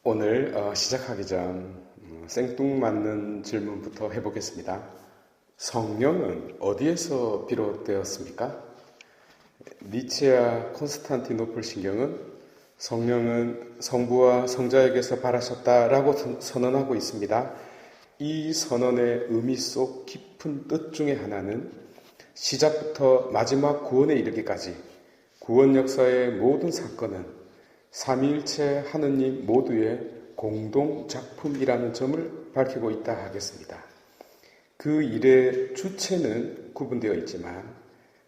오늘 시작하기 전 생뚱맞는 질문부터 해보겠습니다. 성령은 어디에서 비롯되었습니까? 니체아 콘스탄티노플 신경은 성령은 성부와 성자에게서 발하셨다라고 선언하고 있습니다. 이 선언의 의미 속 깊은 뜻 중에 하나는 시작부터 마지막 구원에 이르기까지 구원 역사의 모든 사건은 삼위일체 하느님 모두의 공동 작품이라는 점을 밝히고 있다 하겠습니다. 그 일의 주체는 구분되어 있지만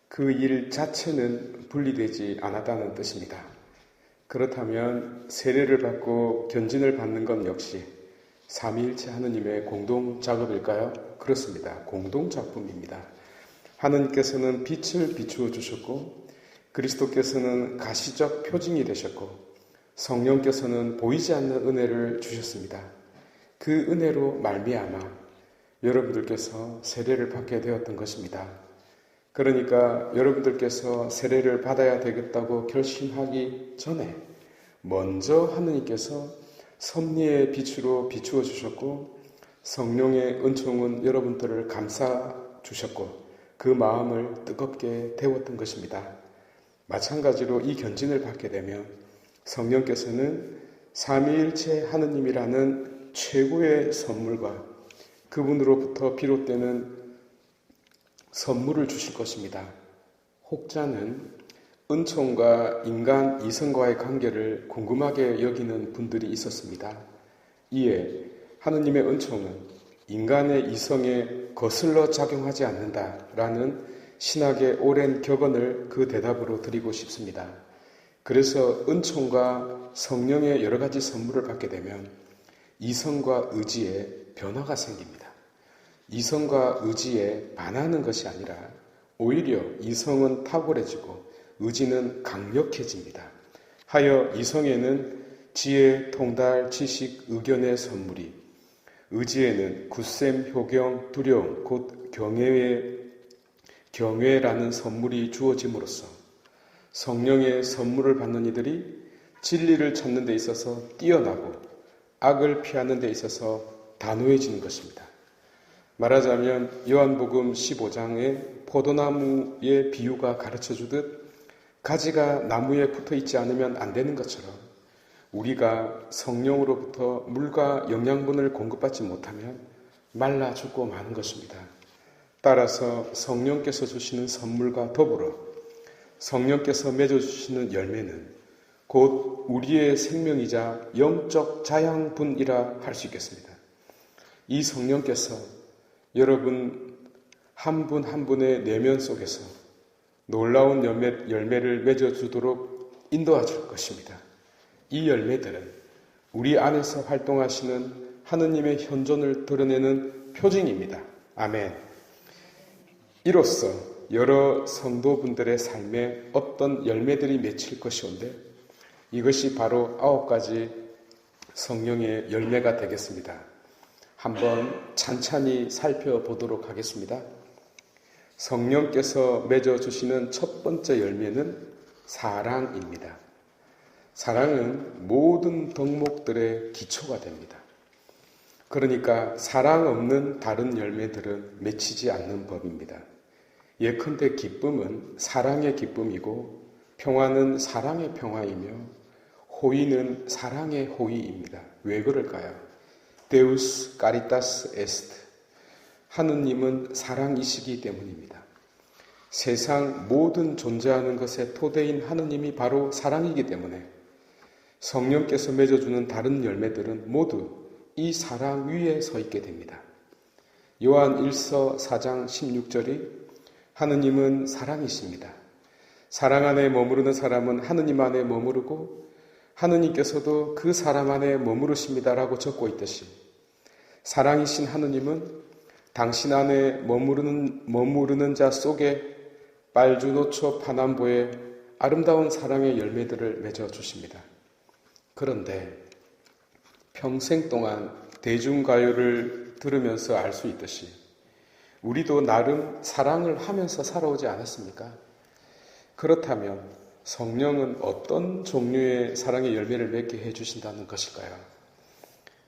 그 일 자체는 분리되지 않았다는 뜻입니다. 그렇다면 세례를 받고 견진을 받는 것 역시 삼위일체 하느님의 공동 작업일까요? 그렇습니다. 공동 작품입니다. 하느님께서는 빛을 비추어 주셨고 그리스도께서는 가시적 표징이 되셨고 성령께서는 보이지 않는 은혜를 주셨습니다. 그 은혜로 말미암아 여러분들께서 세례를 받게 되었던 것입니다. 그러니까 여러분들께서 세례를 받아야 되겠다고 결심하기 전에 먼저 하느님께서 섭리의 빛으로 비추어 주셨고 성령의 은총은 여러분들을 감싸 주셨고 그 마음을 뜨겁게 데웠던 것입니다. 마찬가지로 이 견진을 받게 되면 성령께서는 삼위일체 하느님이라는 최고의 선물과 그분으로부터 비롯되는 선물을 주실 것입니다. 혹자는 은총과 인간 이성과의 관계를 궁금하게 여기는 분들이 있었습니다. 이에 하느님의 은총은 인간의 이성에 거슬러 작용하지 않는다라는 신학의 오랜 격언을 그 대답으로 드리고 싶습니다. 그래서 은총과 성령의 여러 가지 선물을 받게 되면 이성과 의지에 변화가 생깁니다. 이성과 의지에 반하는 것이 아니라 오히려 이성은 탁월해지고 의지는 강력해집니다. 하여 이성에는 지혜, 통달, 지식, 의견의 선물이, 의지에는 굳셈, 효경, 두려움, 곧 경외라는 선물이 주어짐으로써 성령의 선물을 받는 이들이 진리를 찾는 데 있어서 뛰어나고 악을 피하는 데 있어서 단호해지는 것입니다. 말하자면 요한복음 15장의 포도나무의 비유가 가르쳐주듯 가지가 나무에 붙어있지 않으면 안 되는 것처럼 우리가 성령으로부터 물과 영양분을 공급받지 못하면 말라 죽고 마는 것입니다. 따라서 성령께서 주시는 선물과 더불어 성령께서 맺어주시는 열매는 곧 우리의 생명이자 영적 자양분이라 할 수 있겠습니다. 이 성령께서 여러분 한 분 한 분의 내면 속에서 놀라운 열매를 맺어주도록 인도하실 것입니다. 이 열매들은 우리 안에서 활동하시는 하느님의 현존을 드러내는 표징입니다. 아멘. 이로써 여러 성도분들의 삶에 어떤 열매들이 맺힐 것이온데 이것이 바로 9가지 성령의 열매가 되겠습니다. 한번 찬찬히 살펴보도록 하겠습니다. 성령께서 맺어주시는 첫 번째 열매는 사랑입니다. 사랑은 모든 덕목들의 기초가 됩니다. 그러니까 사랑 없는 다른 열매들은 맺히지 않는 법입니다. 예컨대 기쁨은 사랑의 기쁨이고 평화는 사랑의 평화이며 호의는 사랑의 호의입니다. 왜 그럴까요? Deus caritas est. 하느님은 사랑이시기 때문입니다. 세상 모든 존재하는 것의 토대인 하느님이 바로 사랑이기 때문에 성령께서 맺어주는 다른 열매들은 모두 이 사랑 위에 서 있게 됩니다. 요한 1서 4장 16절이 하느님은 사랑이십니다. 사랑 안에 머무르는 사람은 하느님 안에 머무르고 하느님께서도 그 사람 안에 머무르십니다라고 적고 있듯이 사랑이신 하느님은 당신 안에 머무르는 자 속에 빨주노초 파남보의 아름다운 사랑의 열매들을 맺어주십니다. 그런데 평생 동안 대중가요를 들으면서 알 수 있듯이 우리도 나름 사랑을 하면서 살아오지 않았습니까? 그렇다면 성령은 어떤 종류의 사랑의 열매를 맺게 해주신다는 것일까요?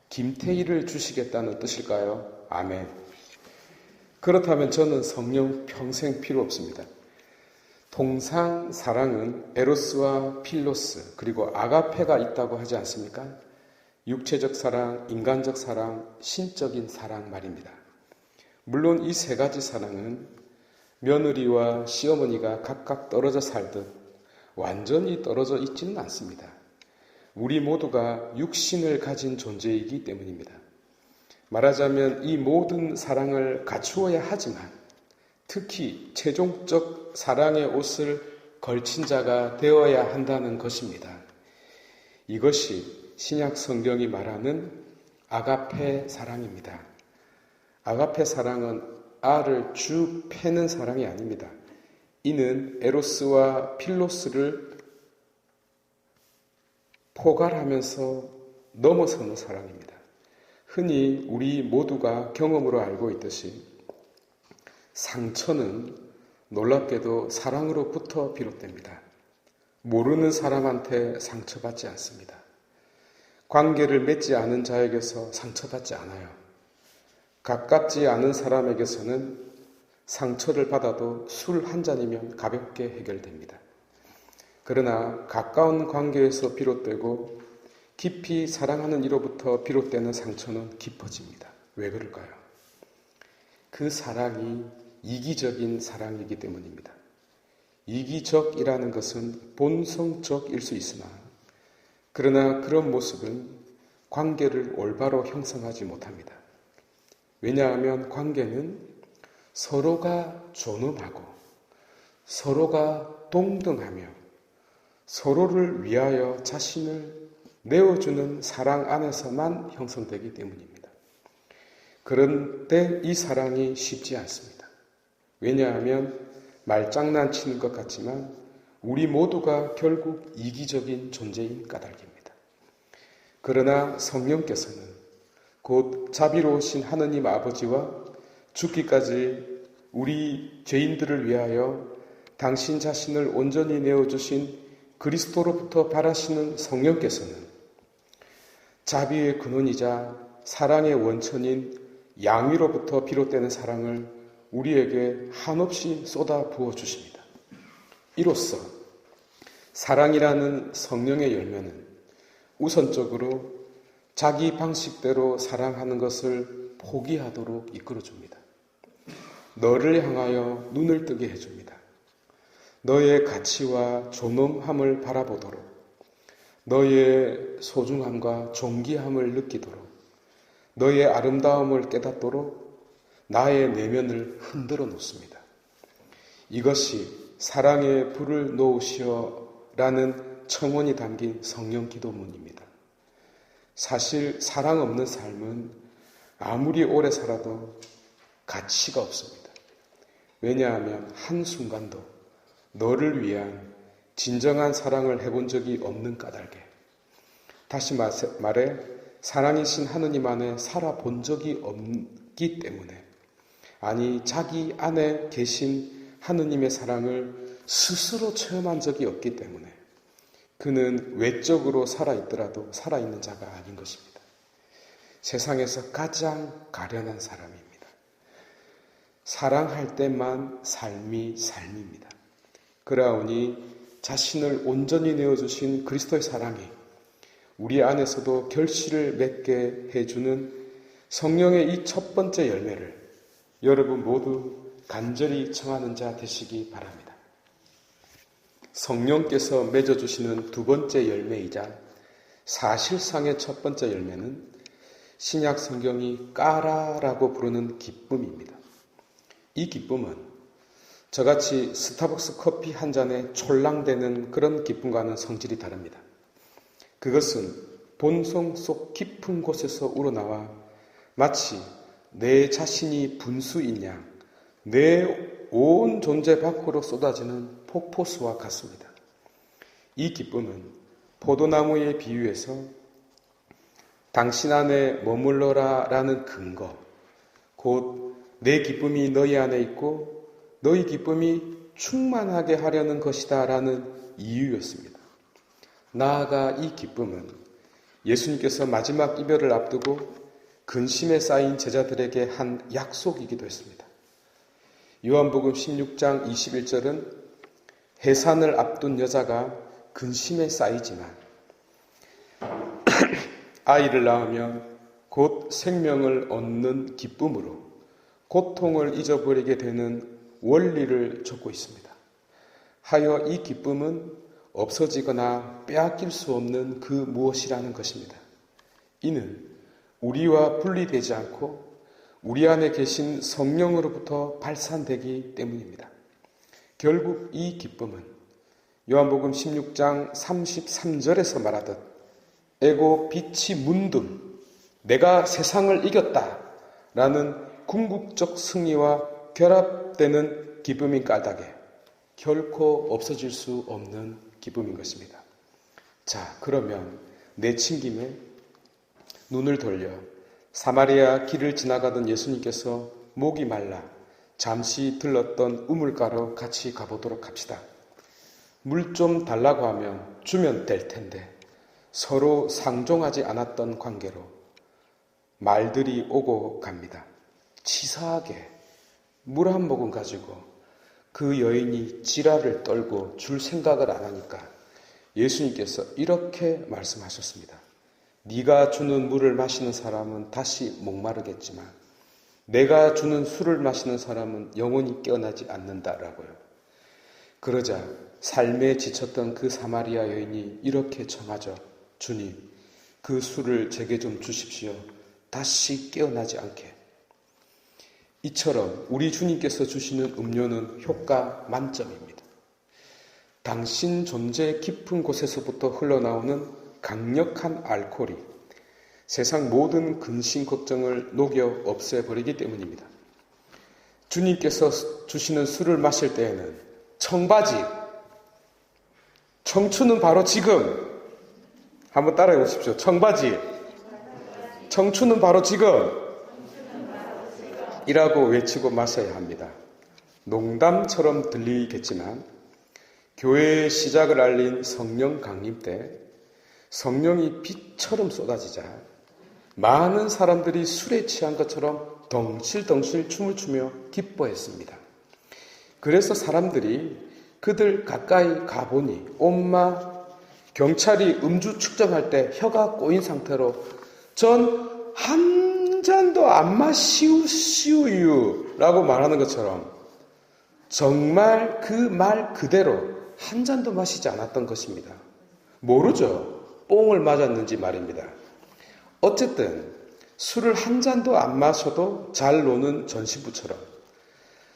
김태희를 주시겠다는 뜻일까요? 아멘. 그렇다면 저는 성령 평생 필요 없습니다. 통상 사랑은 에로스와 필로스 그리고 아가페가 있다고 하지 않습니까? 육체적 사랑, 인간적 사랑, 신적인 사랑 말입니다. 물론 이 세 가지 사랑은 며느리와 시어머니가 각각 떨어져 살듯 완전히 떨어져 있지는 않습니다. 우리 모두가 육신을 가진 존재이기 때문입니다. 말하자면 이 모든 사랑을 갖추어야 하지만 특히 최종적 사랑의 옷을 걸친 자가 되어야 한다는 것입니다. 이것이 신약 성경이 말하는 아가페 사랑입니다. 아가페 사랑은 알을 쭉 패는 사랑이 아닙니다. 이는 에로스와 필로스를 포괄하면서 넘어서는 사랑입니다. 흔히 우리 모두가 경험으로 알고 있듯이 상처는 놀랍게도 사랑으로부터 비롯됩니다. 모르는 사람한테 상처받지 않습니다. 관계를 맺지 않은 자에게서 상처받지 않아요. 가깝지 않은 사람에게서는 상처를 받아도 술 한 잔이면 가볍게 해결됩니다. 그러나 가까운 관계에서 비롯되고 깊이 사랑하는 이로부터 비롯되는 상처는 깊어집니다. 왜 그럴까요? 그 사랑이 이기적인 사랑이기 때문입니다. 이기적이라는 것은 본성적일 수 있으나 그러나 그런 모습은 관계를 올바로 형성하지 못합니다. 왜냐하면 관계는 서로가 존엄하고 서로가 동등하며 서로를 위하여 자신을 내어주는 사랑 안에서만 형성되기 때문입니다. 그런데 이 사랑이 쉽지 않습니다. 왜냐하면 말장난치는 것 같지만 우리 모두가 결국 이기적인 존재인 까닭입니다. 그러나 성령께서는 곧 자비로우신 하느님 아버지와 죽기까지 우리 죄인들을 위하여 당신 자신을 온전히 내어주신 그리스도로부터 바라시는 성령께서는 자비의 근원이자 사랑의 원천인 양위로부터 비롯되는 사랑을 우리에게 한없이 쏟아 부어 주십니다. 이로써 사랑이라는 성령의 열매는 우선적으로 자기 방식대로 사랑하는 것을 포기하도록 이끌어줍니다. 너를 향하여 눈을 뜨게 해줍니다. 너의 가치와 존엄함을 바라보도록, 너의 소중함과 존귀함을 느끼도록, 너의 아름다움을 깨닫도록 나의 내면을 흔들어 놓습니다. 이것이 사랑의 불을 놓으시어라는 청원이 담긴 성령 기도문입니다. 사실 사랑 없는 삶은 아무리 오래 살아도 가치가 없습니다. 왜냐하면 한순간도 너를 위한 진정한 사랑을 해본 적이 없는 까닭에, 다시 말해 사랑이신 하느님 안에 살아본 적이 없기 때문에, 아니 자기 안에 계신 하느님의 사랑을 스스로 체험한 적이 없기 때문에 그는 외적으로 살아있더라도 살아있는 자가 아닌 것입니다. 세상에서 가장 가련한 사람입니다. 사랑할 때만 삶입니다. 그러하오니 자신을 온전히 내어주신 그리스도의 사랑이 우리 안에서도 결실을 맺게 해주는 성령의 이 첫 번째 열매를 여러분 모두 간절히 청하는 자 되시기 바랍니다. 성령께서 맺어주시는 두 번째 열매이자 사실상의 첫 번째 열매는 신약 성경이 까라라고 부르는 기쁨입니다. 이 기쁨은 저같이 스타벅스 커피 한 잔에 촐랑대는 그런 기쁨과는 성질이 다릅니다. 그것은 본성 속 깊은 곳에서 우러나와 마치 내 자신이 분수인 양, 내 온 존재 밖으로 쏟아지는 폭포수와 같습니다. 이 기쁨은 포도나무에 비유해서 당신 안에 머물러라 라는 근거, 곧 내 기쁨이 너희 안에 있고 너희 기쁨이 충만하게 하려는 것이다 라는 이유였습니다. 나아가 이 기쁨은 예수님께서 마지막 이별을 앞두고 근심에 쌓인 제자들에게 한 약속이기도 했습니다. 요한복음 16장 21절은 해산을 앞둔 여자가 근심에 쌓이지만 아이를 낳으면 곧 생명을 얻는 기쁨으로 고통을 잊어버리게 되는 원리를 적고 있습니다. 하여 이 기쁨은 없어지거나 빼앗길 수 없는 그 무엇이라는 것입니다. 이는 우리와 분리되지 않고 우리 안에 계신 성령으로부터 발산되기 때문입니다. 결국 이 기쁨은 요한복음 16장 33절에서 말하듯 에고 빛이 문둥 내가 세상을 이겼다 라는 궁극적 승리와 결합되는 기쁨인 까닭에 결코 없어질 수 없는 기쁨인 것입니다. 자, 그러면 내친김에 눈을 돌려 사마리아 길을 지나가던 예수님께서 목이 말라 잠시 들렀던 우물가로 같이 가보도록 합시다. 물 좀 달라고 하면 주면 될 텐데 서로 상종하지 않았던 관계로 말들이 오고 갑니다. 치사하게 물 한 모금 가지고 그 여인이 지랄을 떨고 줄 생각을 안 하니까 예수님께서 이렇게 말씀하셨습니다. 네가 주는 물을 마시는 사람은 다시 목마르겠지만 내가 주는 술을 마시는 사람은 영원히 깨어나지 않는다라고요. 그러자 삶에 지쳤던 그 사마리아 여인이 이렇게 청하죠. 주님, 그 술을 제게 좀 주십시오. 다시 깨어나지 않게. 이처럼 우리 주님께서 주시는 음료는 효과 만점입니다. 당신 존재 깊은 곳에서부터 흘러나오는 강력한 알코올이 세상 모든 근심 걱정을 녹여 없애버리기 때문입니다. 주님께서 주시는 술을 마실 때에는 청바지, 청춘은 바로 지금. 한번 따라해 보십시오. 청바지, 청춘은 바로 지금 이라고 외치고 마셔야 합니다. 농담처럼 들리겠지만 교회의 시작을 알린 성령 강림 때 성령이 빛처럼 쏟아지자 많은 사람들이 술에 취한 것처럼 덩실덩실 춤을 추며 기뻐했습니다. 그래서 사람들이 그들 가까이 가보니 온마 경찰이 음주 측정할 때 혀가 꼬인 상태로 전 한 잔도 안 마시우시우유 라고 말하는 것처럼 정말 그 말 그대로 한 잔도 마시지 않았던 것입니다. 모르죠. 뽕을 맞았는지 말입니다. 어쨌든 술을 한 잔도 안 마셔도 잘 노는 전신부처럼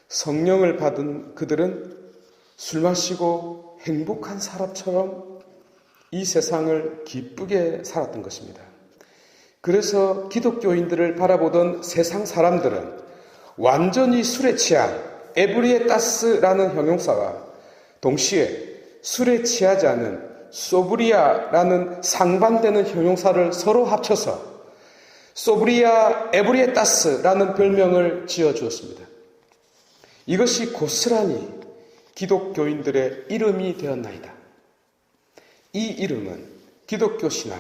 성령을 받은 그들은 술 마시고 행복한 사람처럼 이 세상을 기쁘게 살았던 것입니다. 그래서 기독교인들을 바라보던 세상 사람들은 완전히 술에 취한 에브리에따스라는 형용사와 동시에 술에 취하지 않은 소브리아라는 상반되는 형용사를 서로 합쳐서 소브리아 에브리에따스라는 별명을 지어주었습니다. 이것이 고스란히 기독교인들의 이름이 되었나이다. 이 이름은 기독교 신앙,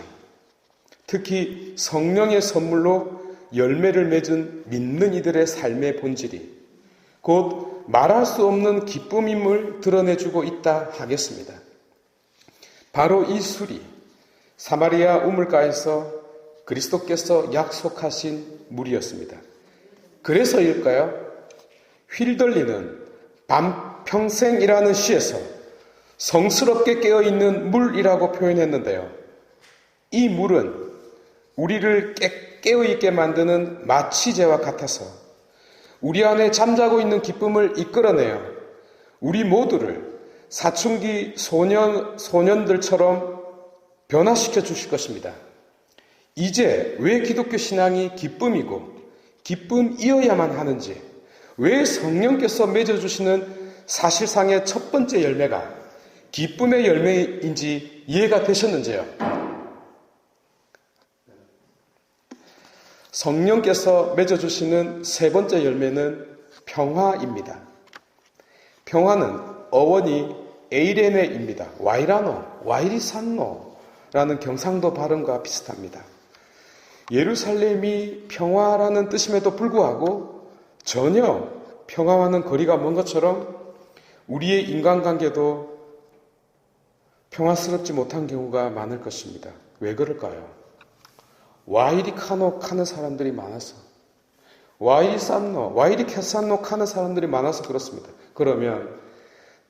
특히 성령의 선물로 열매를 맺은 믿는 이들의 삶의 본질이 곧 말할 수 없는 기쁨임을 드러내주고 있다 하겠습니다. 바로 이 술이 사마리아 우물가에서 그리스도께서 약속하신 물이었습니다. 그래서일까요? 휠돌리는 밤평생이라는 시에서 성스럽게 깨어있는 물이라고 표현했는데요. 이 물은 우리를 깨어있게 만드는 마취제와 같아서 우리 안에 잠자고 있는 기쁨을 이끌어내어 우리 모두를 사춘기 소년들처럼 변화시켜 주실 것입니다. 이제 왜 기독교 신앙이 기쁨이고 기쁨이어야만 하는지, 왜 성령께서 맺어주시는 사실상의 첫 번째 열매가 기쁨의 열매인지 이해가 되셨는지요? 성령께서 맺어주시는 세 번째 열매는 평화입니다. 평화는 어원이 에이레네입니다. 와이라노, 와이리산노 라는 경상도 발음과 비슷합니다. 예루살렘이 평화라는 뜻임에도 불구하고 전혀 평화와는 거리가 먼 것처럼 우리의 인간관계도 평화스럽지 못한 경우가 많을 것입니다. 왜 그럴까요? 와이리 카노 하는 사람들이 많아서, 와이리 산노, 와이리 캐산노 하는 사람들이 많아서 그렇습니다. 그러면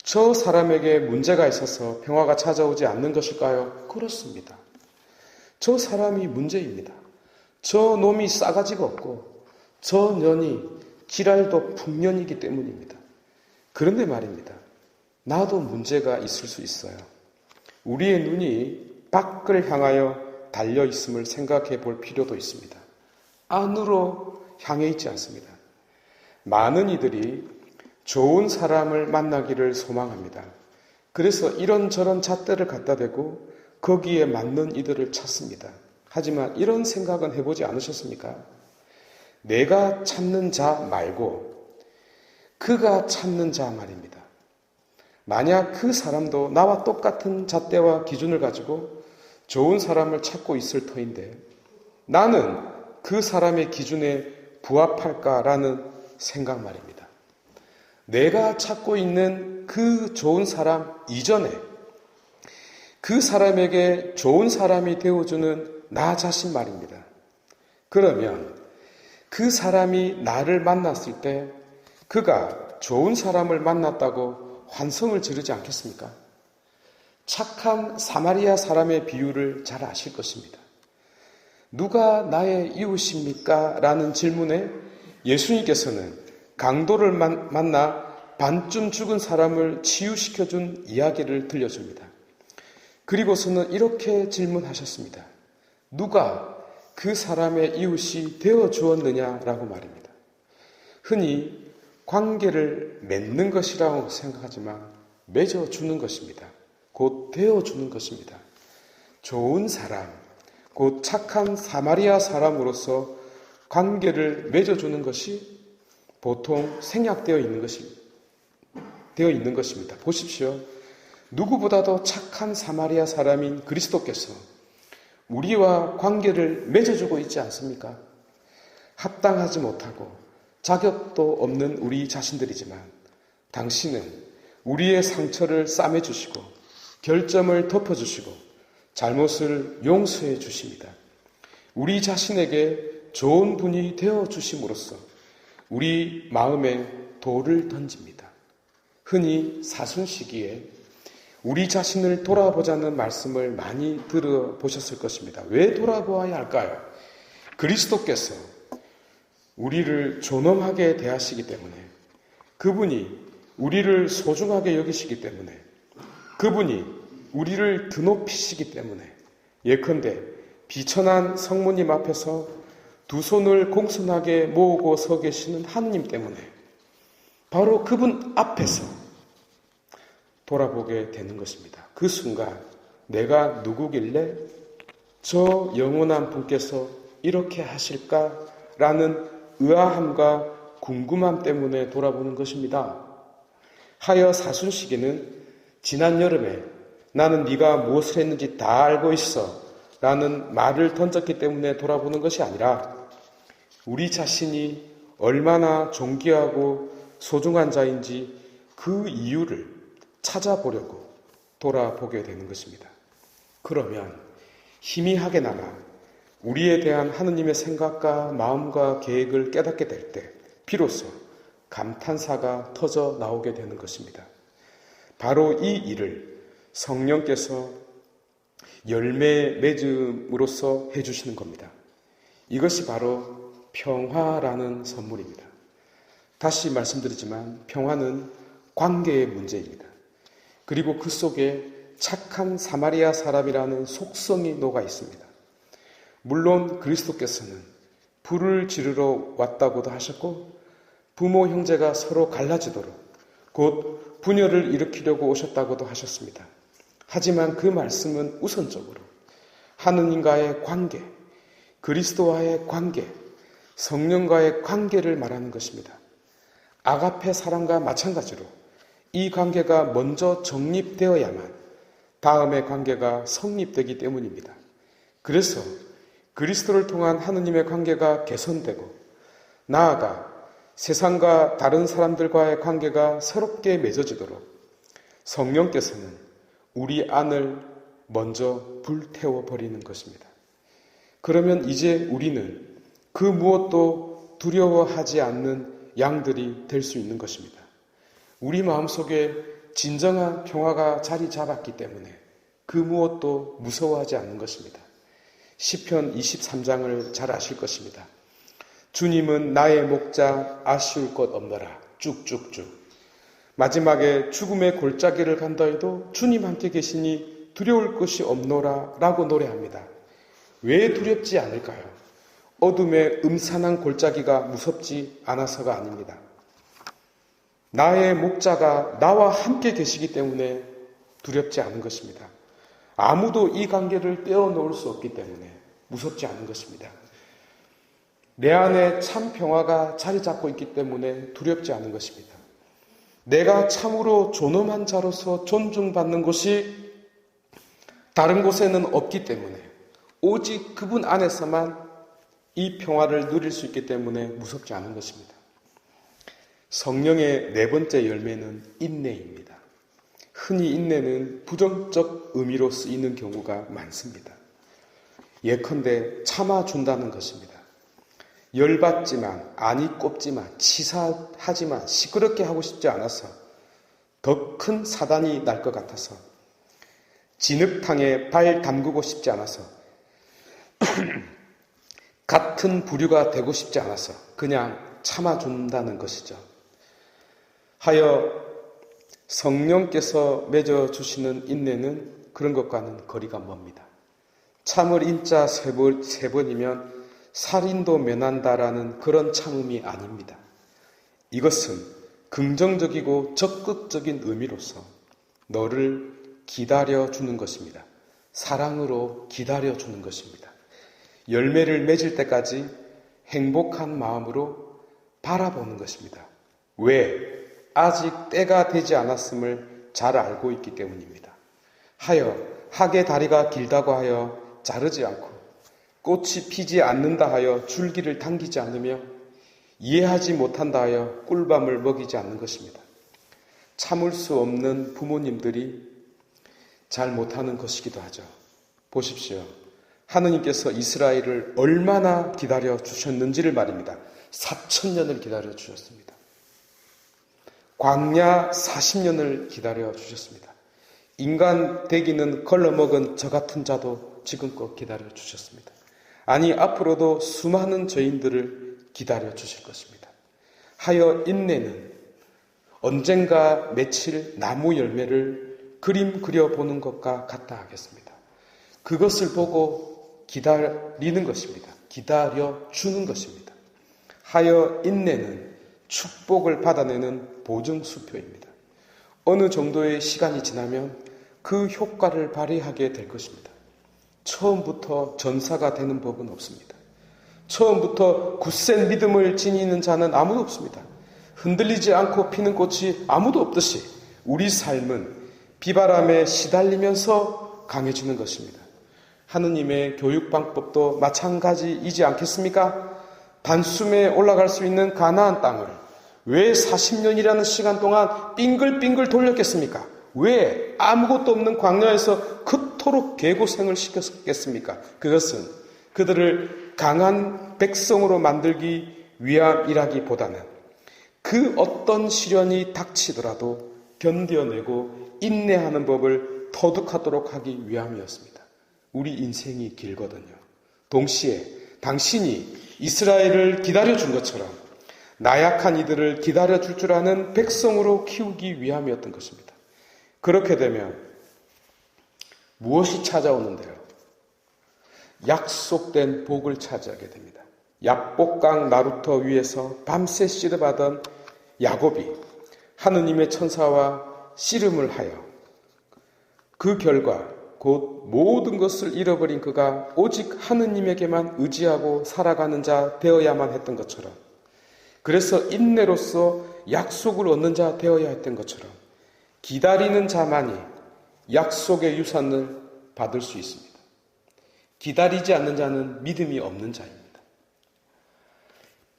저 사람에게 문제가 있어서 평화가 찾아오지 않는 것일까요? 그렇습니다. 저 사람이 문제입니다. 저 놈이 싸가지가 없고 저 년이 지랄도 풍년이기 때문입니다. 그런데 말입니다. 나도 문제가 있을 수 있어요. 우리의 눈이 밖을 향하여 달려 있음을 생각해 볼 필요도 있습니다. 안으로 향해 있지 않습니다. 많은 이들이 좋은 사람을 만나기를 소망합니다. 그래서 이런저런 잣대를 갖다 대고 거기에 맞는 이들을 찾습니다. 하지만 이런 생각은 해보지 않으셨습니까? 내가 찾는 자 말고 그가 찾는 자 말입니다. 만약 그 사람도 나와 똑같은 잣대와 기준을 가지고 좋은 사람을 찾고 있을 터인데 나는 그 사람의 기준에 부합할까라는 생각 말입니다. 내가 찾고 있는 그 좋은 사람 이전에 그 사람에게 좋은 사람이 되어주는 나 자신 말입니다. 그러면 그 사람이 나를 만났을 때 그가 좋은 사람을 만났다고 환성을 지르지 않겠습니까? 착한 사마리아 사람의 비유를 잘 아실 것입니다. 누가 나의 이웃입니까? 라는 질문에 예수님께서는 강도를 만나 반쯤 죽은 사람을 치유시켜준 이야기를 들려줍니다. 그리고서는 이렇게 질문하셨습니다. 누가 그 사람의 이웃이 되어주었느냐라고 말입니다. 흔히 관계를 맺는 것이라고 생각하지만 맺어주는 것입니다. 곧 되어주는 것입니다. 좋은 사람, 곧 착한 사마리아 사람으로서 관계를 맺어주는 것이 보통 생략되어 있는 것입니다. 보십시오. 누구보다도 착한 사마리아 사람인 그리스도께서 우리와 관계를 맺어주고 있지 않습니까? 합당하지 못하고 자격도 없는 우리 자신들이지만 당신은 우리의 상처를 싸매주시고 결점을 덮어주시고 잘못을 용서해 주십니다. 우리 자신에게 좋은 분이 되어주심으로써 우리 마음에 돌을 던집니다. 흔히 사순시기에 우리 자신을 돌아보자는 말씀을 많이 들어보셨을 것입니다. 왜 돌아보아야 할까요? 그리스도께서 우리를 존엄하게 대하시기 때문에, 그분이 우리를 소중하게 여기시기 때문에, 그분이 우리를 드높이시기 때문에, 예컨대 비천한 성모님 앞에서 두 손을 공손하게 모으고 서 계시는 하느님 때문에 바로 그분 앞에서 돌아보게 되는 것입니다. 그 순간 내가 누구길래 저 영원한 분께서 이렇게 하실까라는 의아함과 궁금함 때문에 돌아보는 것입니다. 하여 사순시기는 지난 여름에 나는 네가 무엇을 했는지 다 알고 있어 라는 말을 던졌기 때문에 돌아보는 것이 아니라 우리 자신이 얼마나 존귀하고 소중한 자인지 그 이유를 찾아보려고 돌아보게 되는 것입니다. 그러면 희미하게나마 우리에 대한 하느님의 생각과 마음과 계획을 깨닫게 될 때 비로소 감탄사가 터져 나오게 되는 것입니다. 바로 이 일을 성령께서 열매 맺음으로써 해주시는 겁니다. 이것이 바로 평화라는 선물입니다. 다시 말씀드리지만 평화는 관계의 문제입니다. 그리고 그 속에 착한 사마리아 사람이라는 속성이 녹아 있습니다. 물론 그리스도께서는 불을 지르러 왔다고도 하셨고 부모 형제가 서로 갈라지도록 곧 분열을 일으키려고 오셨다고도 하셨습니다. 하지만 그 말씀은 우선적으로 하느님과의 관계, 그리스도와의 관계, 성령과의 관계를 말하는 것입니다. 아가페 사랑과 마찬가지로 이 관계가 먼저 정립되어야만 다음의 관계가 성립되기 때문입니다. 그래서 그리스도를 통한 하느님의 관계가 개선되고 나아가 세상과 다른 사람들과의 관계가 새롭게 맺어지도록 성령께서는 우리 안을 먼저 불태워 버리는 것입니다. 그러면 이제 우리는 그 무엇도 두려워하지 않는 양들이 될 수 있는 것입니다. 우리 마음속에 진정한 평화가 자리 잡았기 때문에 그 무엇도 무서워하지 않는 것입니다. 시편 23장을 잘 아실 것입니다. 주님은 나의 목자, 아쉬울 것 없노라. 쭉쭉쭉. 마지막에 죽음의 골짜기를 간다 해도 주님 함께 계시니 두려울 것이 없노라 라고 노래합니다. 왜 두렵지 않을까요? 어둠의 음산한 골짜기가 무섭지 않아서가 아닙니다. 나의 목자가 나와 함께 계시기 때문에 두렵지 않은 것입니다. 아무도 이 관계를 떼어놓을 수 없기 때문에 무섭지 않은 것입니다. 내 안에 참 평화가 자리 잡고 있기 때문에 두렵지 않은 것입니다. 내가 참으로 존엄한 자로서 존중받는 곳이 다른 곳에는 없기 때문에 오직 그분 안에서만 이 평화를 누릴 수 있기 때문에 무섭지 않은 것입니다. 성령의 네 번째 열매는 인내입니다. 흔히 인내는 부정적 의미로 쓰이는 경우가 많습니다. 예컨대 참아준다는 것입니다. 열받지만, 아니 꼽지만, 치사하지만, 시끄럽게 하고 싶지 않아서, 더 큰 사단이 날 것 같아서, 진흙탕에 발 담그고 싶지 않아서, 같은 부류가 되고 싶지 않아서 그냥 참아준다는 것이죠. 하여 성령께서 맺어주시는 인내는 그런 것과는 거리가 멉니다. 참을 인자 세 번이면 살인도 면한다라는 그런 참음이 아닙니다. 이것은 긍정적이고 적극적인 의미로서 너를 기다려주는 것입니다. 사랑으로 기다려주는 것입니다. 열매를 맺을 때까지 행복한 마음으로 바라보는 것입니다. 왜? 아직 때가 되지 않았음을 잘 알고 있기 때문입니다. 하여 학의 다리가 길다고 하여 자르지 않고 꽃이 피지 않는다 하여 줄기를 당기지 않으며 이해하지 못한다 하여 꿀밤을 먹이지 않는 것입니다. 참을 수 없는 부모님들이 잘 못하는 것이기도 하죠. 보십시오. 하느님께서 이스라엘을 얼마나 기다려 주셨는지를 말입니다. 4,000년을 기다려 주셨습니다. 광야 40년을 기다려 주셨습니다. 인간 되기는 걸러먹은 저 같은 자도 지금껏 기다려 주셨습니다. 아니 앞으로도 수많은 죄인들을 기다려 주실 것입니다. 하여 인내는 언젠가 맺힐 나무 열매를 그림 그려보는 것과 같다 하겠습니다. 그것을 보고 기다리는 것입니다. 기다려 주는 것입니다. 하여 인내는 축복을 받아내는 보증수표입니다. 어느 정도의 시간이 지나면 그 효과를 발휘하게 될 것입니다. 처음부터 전사가 되는 법은 없습니다. 처음부터 굳센 믿음을 지니는 자는 아무도 없습니다. 흔들리지 않고 피는 꽃이 아무도 없듯이 우리 삶은 비바람에 시달리면서 강해지는 것입니다. 하느님의 교육 방법도 마찬가지이지 않겠습니까? 단숨에 올라갈 수 있는 가나안 땅을 왜 40년이라는 시간 동안 빙글빙글 돌렸겠습니까? 왜 아무것도 없는 광야에서 그토록 개고생을 시켰겠습니까? 그것은 그들을 강한 백성으로 만들기 위함이라기보다는 그 어떤 시련이 닥치더라도 견뎌내고 인내하는 법을 터득하도록 하기 위함이었습니다. 우리 인생이 길거든요. 동시에 당신이 이스라엘을 기다려준 것처럼 나약한 이들을 기다려줄 줄 아는 백성으로 키우기 위함이었던 것입니다. 그렇게 되면 무엇이 찾아오는데요? 약속된 복을 차지하게 됩니다. 약복강 나루터 위에서 밤새 씨름하던 야곱이 하느님의 천사와 씨름을 하여 그 결과 곧 모든 것을 잃어버린 그가 오직 하느님에게만 의지하고 살아가는 자 되어야만 했던 것처럼, 그래서 인내로서 약속을 얻는 자 되어야 했던 것처럼 기다리는 자만이 약속의 유산을 받을 수 있습니다. 기다리지 않는 자는 믿음이 없는 자입니다.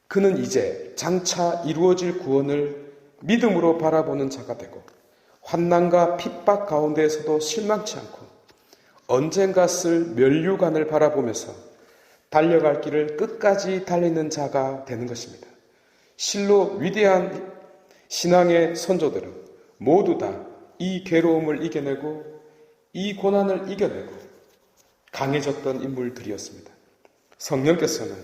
그는 이제 장차 이루어질 구원을 믿음으로 바라보는 자가 되고 환난과 핍박 가운데에서도 실망치 않고 언젠가 쓸 면류관을 바라보면서 달려갈 길을 끝까지 달리는 자가 되는 것입니다. 실로 위대한 신앙의 선조들은 모두 다 이 괴로움을 이겨내고 이 고난을 이겨내고 강해졌던 인물들이었습니다. 성령께서는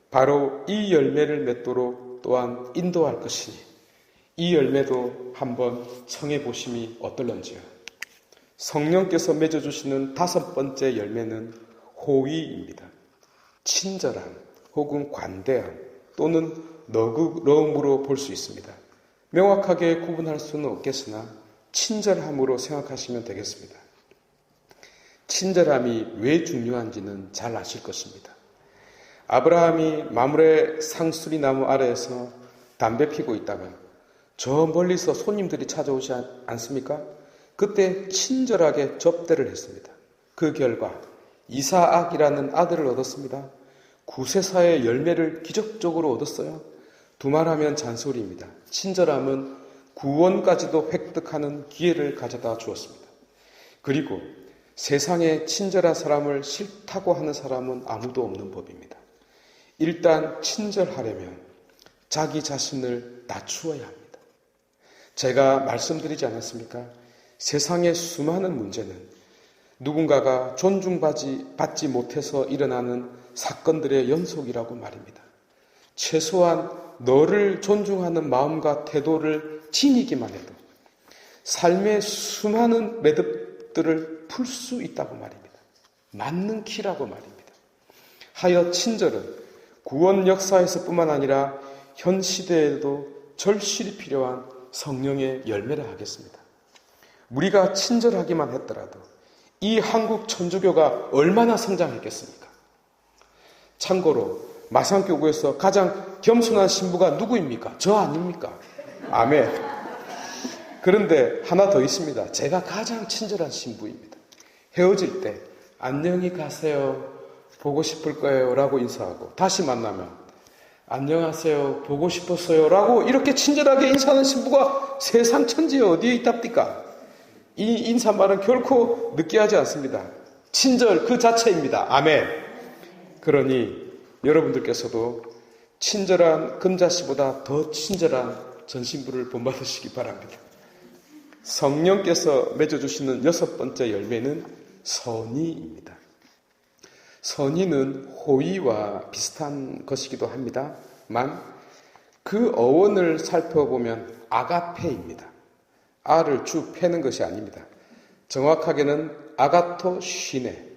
바로 이 열매를 맺도록 또한 인도할 것이니 이 열매도 한번 청해 보심이 어떨런지요. 성령께서 맺어주시는 5번째 열매는 호의입니다. 친절함 혹은 관대함 또는 너그러움으로 볼 수 있습니다. 명확하게 구분할 수는 없겠으나 친절함으로 생각하시면 되겠습니다. 친절함이 왜 중요한지는 잘 아실 것입니다. 아브라함이 마므레 상수리 나무 아래에서 담배 피고 있다가 저 멀리서 손님들이 찾아오지 않습니까? 그때 친절하게 접대를 했습니다. 그 결과 이사악이라는 아들을 얻었습니다. 구세사의 열매를 기적적으로 얻었어요. 두말하면 잔소리입니다. 친절함은 구원까지도 획득하는 기회를 가져다 주었습니다. 그리고 세상에 친절한 사람을 싫다고 하는 사람은 아무도 없는 법입니다. 일단 친절하려면 자기 자신을 낮추어야 합니다. 제가 말씀드리지 않았습니까? 세상의 수많은 문제는 누군가가 존중받지 못해서 일어나는 사건들의 연속이라고 말입니다. 최소한 너를 존중하는 마음과 태도를 지니기만 해도 삶의 수많은 매듭들을 풀 수 있다고 말입니다. 맞는 키라고 말입니다. 하여 친절은 구원 역사에서 뿐만 아니라 현 시대에도 절실히 필요한 성령의 열매라 하겠습니다. 우리가 친절하기만 했더라도 이 한국 천주교가 얼마나 성장했겠습니까? 참고로 마산교구에서 가장 겸손한 신부가 누구입니까? 저 아닙니까? 아멘. 그런데 하나 더 있습니다. 제가 가장 친절한 신부입니다. 헤어질 때 안녕히 가세요. 보고 싶을 거예요. 라고 인사하고 다시 만나면 안녕하세요. 보고 싶었어요. 라고 이렇게 친절하게 인사하는 신부가 세상 천지에 어디에 있답니까? 이 인사말은 결코 느끼하지 않습니다. 친절 그 자체입니다. 아멘. 그러니 여러분들께서도 친절한 금자씨보다 더 친절한 전신부를 본받으시기 바랍니다. 성령께서 맺어주시는 6번째 열매는 선의입니다. 선의는 호의와 비슷한 것이기도 합니다만 그 어원을 살펴보면 아가페입니다. 아를 쭉 패는 것이 아닙니다. 정확하게는 아가토 쉬네,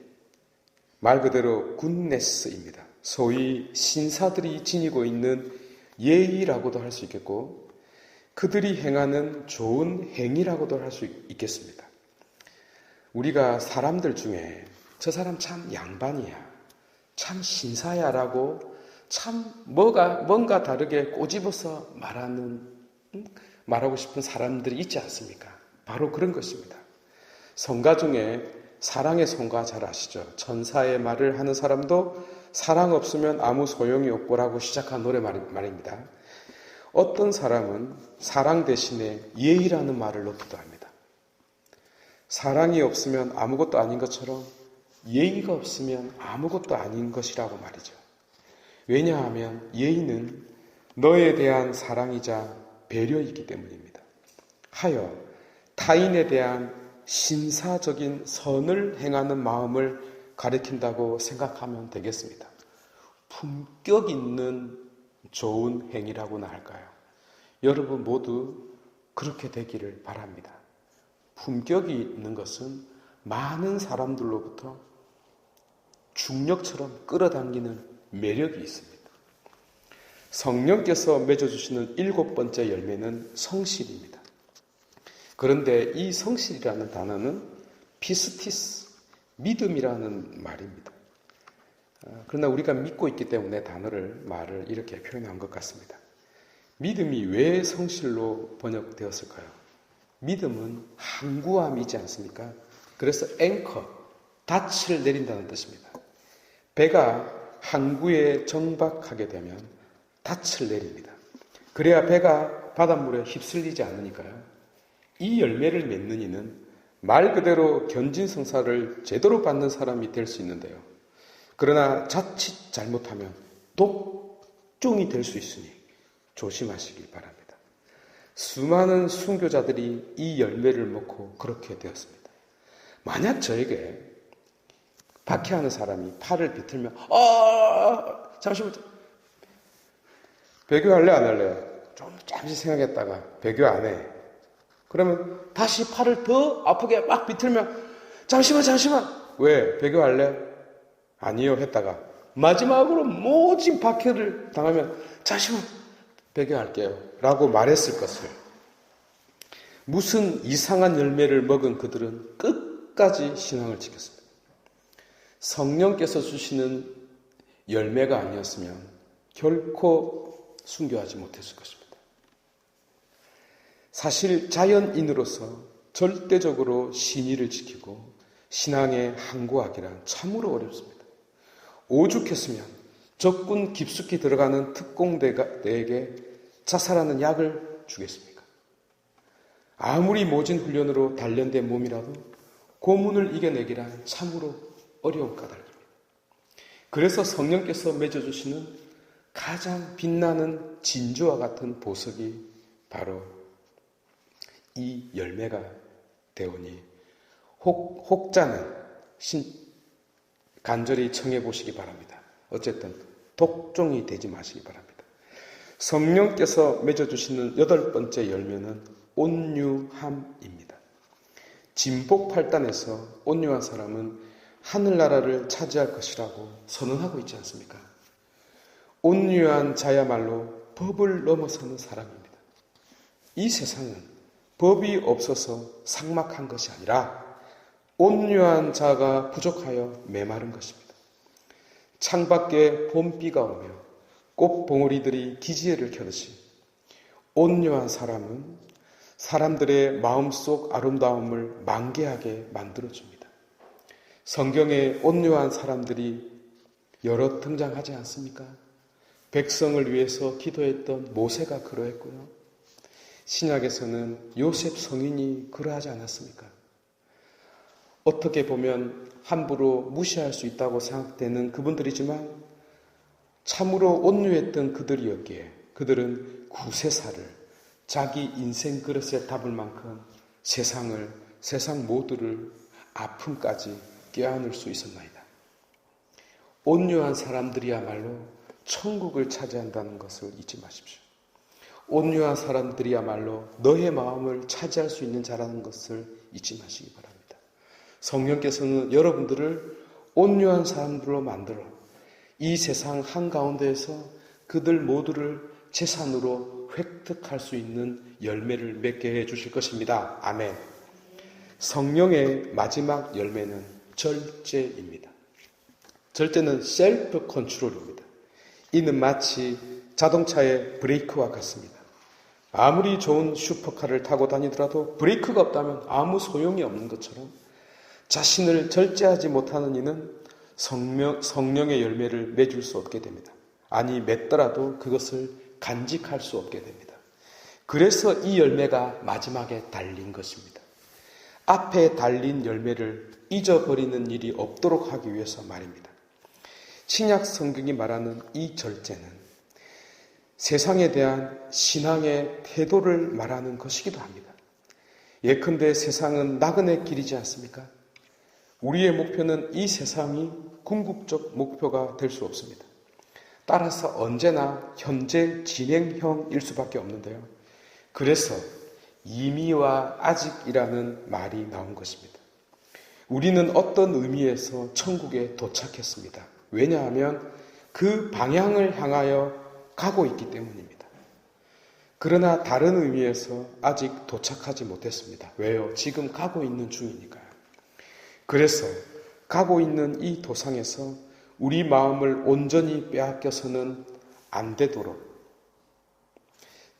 말 그대로 굿네스입니다. 소위 신사들이 지니고 있는 예의라고도 할 수 있겠고 그들이 행하는 좋은 행위라고도 할 수 있겠습니다. 우리가 사람들 중에 저 사람 참 양반이야, 참 신사야 라고 참 뭔가 다르게 꼬집어서 말하고 싶은 사람들이 있지 않습니까? 바로 그런 것입니다. 성가 중에 사랑의 성가 잘 아시죠? 천사의 말을 하는 사람도 사랑 없으면 아무 소용이 없고라고 시작한 노래 말입니다. 어떤 사람은 사랑 대신에 예의라는 말을 넣기도 합니다. 사랑이 없으면 아무것도 아닌 것처럼 예의가 없으면 아무것도 아닌 것이라고 말이죠. 왜냐하면 예의는 너에 대한 사랑이자 배려이기 때문입니다. 하여 타인에 대한 신사적인 선을 행하는 마음을 가리킨다고 생각하면 되겠습니다. 품격 있는 좋은 행위라고나 할까요? 여러분 모두 그렇게 되기를 바랍니다. 품격이 있는 것은 많은 사람들로부터 중력처럼 끌어당기는 매력이 있습니다. 성령께서 맺어주시는 7번째 열매는 성실입니다. 그런데 이 성실이라는 단어는 피스티스, 믿음이라는 말입니다. 그러나 우리가 믿고 있기 때문에 말을 이렇게 표현한 것 같습니다. 믿음이 왜 성실로 번역되었을까요? 믿음은 항구함이지 않습니까? 그래서 앵커, 닻을 내린다는 뜻입니다. 배가 항구에 정박하게 되면 닻을 내립니다. 그래야 배가 바닷물에 휩쓸리지 않으니까요. 이 열매를 맺는 이는 말 그대로 견진성사를 제대로 받는 사람이 될 수 있는데요. 그러나 자칫 잘못하면 독종이 될 수 있으니 조심하시길 바랍니다. 수많은 순교자들이 이 열매를 먹고 그렇게 되었습니다. 만약 저에게 박해하는 사람이 팔을 비틀면 잠시만 배교할래 안 할래? 좀 잠시 생각했다가 배교 안 해. 그러면 다시 팔을 더 아프게 막 비틀면 잠시만 왜? 배교할래? 아니요 했다가 마지막으로 모진 박해를 당하면 잠시만 배교할게요 라고 말했을 것을, 무슨 이상한 열매를 먹은 그들은 끝까지 신앙을 지켰습니다. 성령께서 주시는 열매가 아니었으면 결코 순교하지 못했을 것입니다. 사실 자연인으로서 절대적으로 신의를 지키고 신앙에 항구하기란 참으로 어렵습니다. 오죽했으면 적군 깊숙이 들어가는 특공대에게 자살하는 약을 주겠습니까? 아무리 모진 훈련으로 단련된 몸이라도 고문을 이겨내기란 참으로 어려운 까닭입니다. 그래서 성령께서 맺어주시는 가장 빛나는 진주와 같은 보석이 바로 이 열매가 되오니 혹자는 간절히 청해 보시기 바랍니다. 어쨌든 독종이 되지 마시기 바랍니다. 성령께서 맺어주시는 8번째 열매는 온유함입니다. 진복팔단에서 온유한 사람은 하늘나라를 차지할 것이라고 선언하고 있지 않습니까? 온유한 자야말로 법을 넘어서는 사람입니다. 이 세상은 법이 없어서 삭막한 것이 아니라 온유한 자가 부족하여 메마른 것입니다. 창밖에 봄비가 오며 꽃봉오리들이 기지개를 켜듯이 온유한 사람은 사람들의 마음속 아름다움을 만개하게 만들어줍니다. 성경에 온유한 사람들이 여러 등장하지 않습니까? 백성을 위해서 기도했던 모세가 그러했고요. 신약에서는 요셉 성인이 그러하지 않았습니까? 어떻게 보면 함부로 무시할 수 있다고 생각되는 그분들이지만 참으로 온유했던 그들이었기에 그들은 구세사를 자기 인생 그릇에 담을 만큼 세상 모두를 아픔까지 껴안을 수 있었나이다. 온유한 사람들이야말로 천국을 차지한다는 것을 잊지 마십시오. 온유한 사람들이야말로 너의 마음을 차지할 수 있는 자라는 것을 잊지 마시기 바랍니다. 성령께서는 여러분들을 온유한 사람들로 만들어 이 세상 한가운데에서 그들 모두를 재산으로 획득할 수 있는 열매를 맺게 해 주실 것입니다. 아멘. 성령의 마지막 열매는 절제입니다. 절제는 셀프 컨트롤입니다. 이는 마치 자동차의 브레이크와 같습니다. 아무리 좋은 슈퍼카를 타고 다니더라도 브레이크가 없다면 아무 소용이 없는 것처럼 자신을 절제하지 못하는 이는 성령의 열매를 맺을 수 없게 됩니다. 아니 맺더라도 그것을 간직할 수 없게 됩니다. 그래서 이 열매가 마지막에 달린 것입니다. 앞에 달린 열매를 잊어버리는 일이 없도록 하기 위해서 말입니다. 신약 성경이 말하는 이 절제는 세상에 대한 신앙의 태도를 말하는 것이기도 합니다. 예컨대 세상은 나그네 길이지 않습니까? 우리의 목표는 이 세상이 궁극적 목표가 될 수 없습니다. 따라서 언제나 현재 진행형일 수밖에 없는데요. 그래서 이미와 아직이라는 말이 나온 것입니다. 우리는 어떤 의미에서 천국에 도착했습니다. 왜냐하면 그 방향을 향하여 가고 있기 때문입니다. 그러나 다른 의미에서 아직 도착하지 못했습니다. 왜요? 지금 가고 있는 중이니까요. 그래서 가고 있는 이 도상에서 우리 마음을 온전히 빼앗겨서는 안 되도록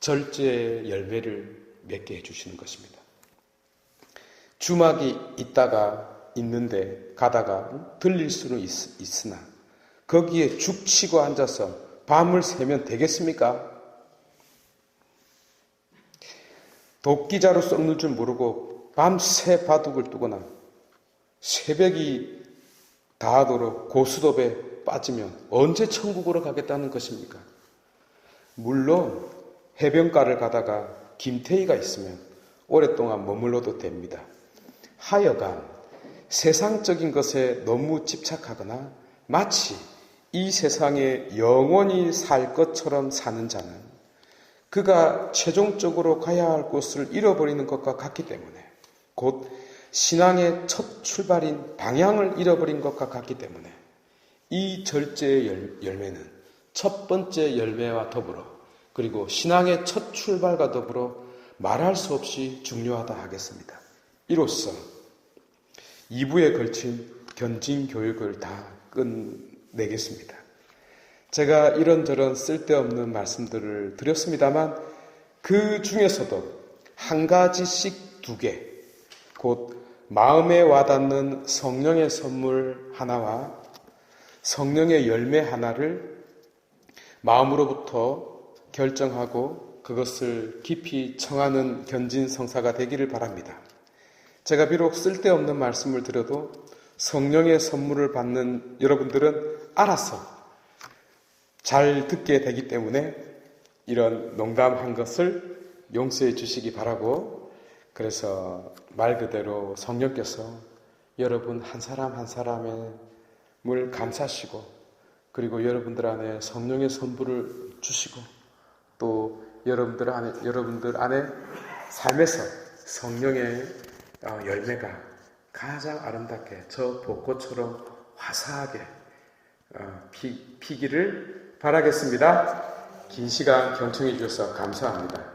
절제의 열매를 맺게 해주시는 것입니다. 주막이 있는데 가다가 들릴 수는 있으나 거기에 죽치고 앉아서 밤을 새면 되겠습니까? 도끼자루 썩는 줄 모르고 밤새 바둑을 두거나 새벽이 다하도록 고스톱에 빠지면 언제 천국으로 가겠다는 것입니까? 물론 해변가를 가다가 김태희가 있으면 오랫동안 머물러도 됩니다. 하여간 세상적인 것에 너무 집착하거나 마치 이 세상에 영원히 살 것처럼 사는 자는 그가 최종적으로 가야 할 곳을 잃어버리는 것과 같기 때문에, 곧 신앙의 첫 출발인 방향을 잃어버린 것과 같기 때문에 이 절제의 열매는 첫 번째 열매와 더불어, 그리고 신앙의 첫 출발과 더불어 말할 수 없이 중요하다 하겠습니다. 이로써 2부에 걸친 견진 교육을 다 끝내겠습니다. 제가 이런저런 쓸데없는 말씀들을 드렸습니다만 그 중에서도 한 가지씩 2개, 곧 마음에 와닿는 성령의 선물 하나와 성령의 열매 하나를 마음으로부터 결정하고 그것을 깊이 청하는 견진 성사가 되기를 바랍니다. 제가 비록 쓸데없는 말씀을 드려도 성령의 선물을 받는 여러분들은 알아서 잘 듣게 되기 때문에 이런 농담한 것을 용서해 주시기 바라고, 그래서 말 그대로 성령께서 여러분 한 사람 한 사람을 감싸시고, 그리고 여러분들 안에 성령의 선물을 주시고, 또 여러분들 안에 삶에서 성령의 열매가 가장 아름답게 저 벚꽃처럼 화사하게 피기를 바라겠습니다. 긴 시간 경청해 주셔서 감사합니다.